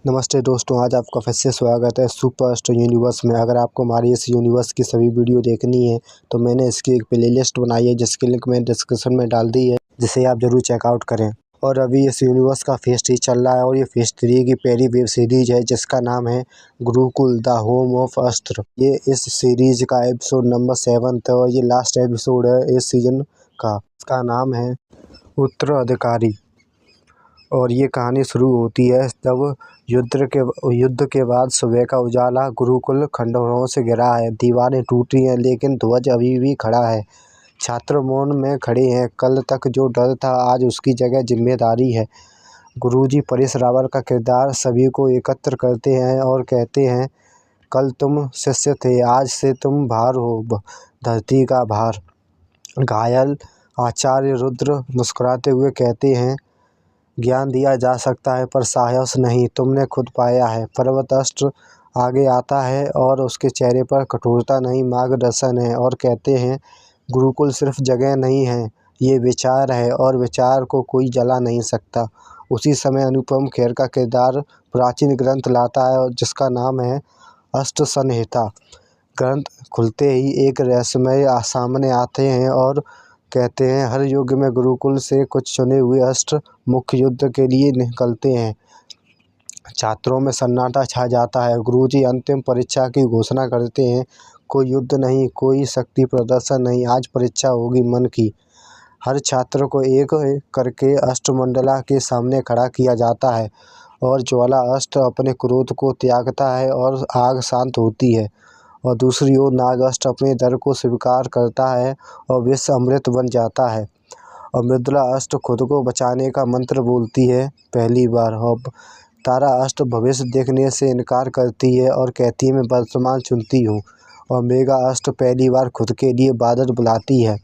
नमस्ते दोस्तों, आज आपका फिर से स्वागत है सुपर स्टार यूनिवर्स में। अगर आपको हमारी इस यूनिवर्स की सभी वीडियो देखनी है तो मैंने इसकी एक प्लेलिस्ट बनाई है जिसकी लिंक मैंने डिस्क्रिप्शन में डाल दी है, जिसे आप जरूर चेकआउट करें। और अभी इस यूनिवर्स का फेज 3 चल रहा है और ये फेज 3 की पहली वेब सीरीज है जिसका नाम है गुरुकुल द होम ऑफ अस्त्र। ये इस सीरीज का एपिसोड नंबर 7 है और ये लास्ट एपिसोड है इस सीजन का। इसका नाम है उत्तराधिकारी। और ये कहानी शुरू होती है तब युद्ध के बाद सुबह का उजाला गुरुकुल खंडहरों से घिरा है। दीवारें टूटी हैं लेकिन ध्वज अभी भी खड़ा है। छात्र मौन में खड़े हैं। कल तक जो डर था आज उसकी जगह जिम्मेदारी है। गुरुजी परेश रावल का किरदार सभी को एकत्र करते हैं और कहते हैं, कल तुम शिष्य थे, आज से तुम भार हो, धरती का भार। घायल आचार्य रुद्र मुस्कुराते हुए कहते हैं, ज्ञान दिया जा सकता है पर साहस नहीं, तुमने खुद पाया है। पर्वत अस्त्र आगे आता है और उसके चेहरे पर कठोरता नहीं मार्गदर्शन है और कहते हैं, गुरुकुल सिर्फ जगह नहीं है, ये विचार है और विचार को कोई जला नहीं सकता। उसी समय अनुपम खेर का किरदार प्राचीन ग्रंथ लाता है और जिसका नाम है अस्त्र संहिता। ग्रंथ खुलते ही एक रहस्यमय सामने आते हैं और कहते हैं, हर युग में गुरुकुल से कुछ चुने हुए अस्त्र मुख्य युद्ध के लिए निकलते हैं। छात्रों में सन्नाटा छा जाता है। गुरुजी अंतिम परीक्षा की घोषणा करते हैं, कोई युद्ध नहीं, कोई शक्ति प्रदर्शन नहीं, आज परीक्षा होगी मन की। हर छात्र को एक एक करके अष्टमंडला के सामने खड़ा किया जाता है और ज्वाला अस्त्र अपने क्रोध को त्यागता है और आग शांत होती है। और दूसरी ओर नागास्त्र अपने डर को स्वीकार करता है और विष अमृत बन जाता है। और मृदुला अस्त्र खुद को बचाने का मंत्र बोलती है पहली बार। और तारा अस्त्र भविष्य देखने से इनकार करती है और कहती है, मैं वर्तमान चुनती हूँ। और मेघा अस्त्र पहली बार खुद के लिए बादल बुलाती है।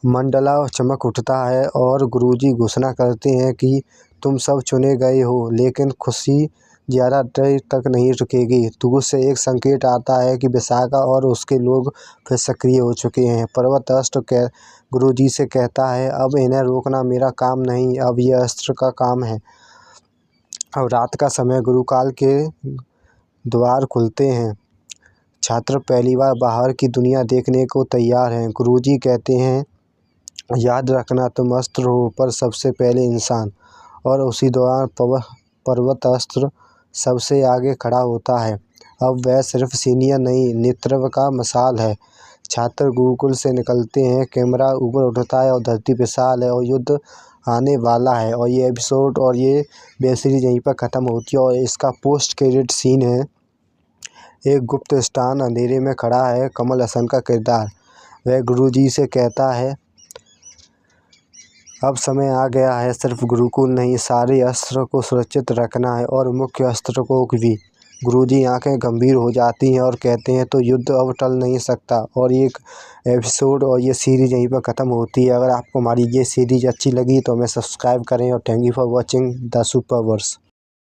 मंडला चमक उठता है और गुरुजी घोषणा करते हैं कि तुम सब चुने गए हो, लेकिन खुशी ज़्यादा देर तक नहीं रुकेगी। दूर से एक संकेत आता है कि विशाखा और उसके लोग फिर सक्रिय हो चुके हैं। पर्वत अस्त्र गुरुजी से कहता है, अब इन्हें रोकना मेरा काम नहीं, अब यह अस्त्र का काम है। अब रात का समय गुरुकाल के द्वार खुलते हैं। छात्र पहली बार बाहर की दुनिया देखने को तैयार हैं। गुरुजी कहते हैं, याद रखना तुम अस्त्र हो पर सबसे पहले इंसान। और उसी दौरान पर्वत अस्त्र सबसे आगे खड़ा होता है। अब वह सिर्फ सीनियर नहीं, नेतृत्व का मिसाल है। छात्र गुरुकुल से निकलते हैं, कैमरा ऊपर उठता है और धरती विशाल है और युद्ध आने वाला है। और ये एपिसोड और ये वेब सीरीज यहीं पर ख़त्म होती है। और इसका पोस्ट क्रेडिट सीन है, एक गुप्त स्थान अंधेरे में खड़ा है कमल हसन का किरदार। वह गुरुजी से कहता है, अब समय आ गया है, सिर्फ गुरुकुल नहीं सारे अस्त्र को सुरक्षित रखना है और मुख्य अस्त्र को भी। गुरुजी आंखें गंभीर हो जाती हैं और कहते हैं, तो युद्ध अब टल नहीं सकता। और ये एपिसोड और ये सीरीज़ यहीं पर ख़त्म होती है। अगर आपको हमारी ये सीरीज़ अच्छी लगी तो हमें सब्सक्राइब करें और thank you for watching the सुपरवर्स।